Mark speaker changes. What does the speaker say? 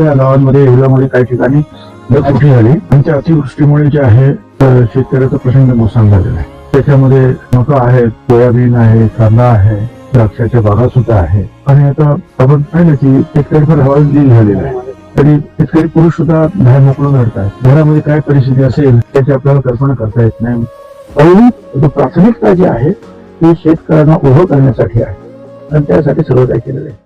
Speaker 1: या गावांमध्ये एवढ्यामध्ये काही ठिकाणी ढगफुटी झाली. आमच्या अतिवृष्टीमुळे जे आहे शेतकऱ्याचा प्रचंड नुकसान झालेलं आहे. त्याच्यामध्ये मका आहे, सोयाबीन आहे, कांदा आहे, द्राक्षाच्या बागा सुद्धा आहे. आणि आता आपण पाहिलं की शेतकरी फार हवालदिल झालेला आहे. तरी शेतकरी पुरुष सुद्धा बाहेर मोकळून लढतात. घरामध्ये काय परिस्थिती असेल त्याची आपल्याला कल्पना करता येत नाही. पहिली प्राथमिकता जी आहे ती शेतकऱ्यांना उभं करण्यासाठी आहे आणि त्यासाठी सर्व काही केलेलं आहे.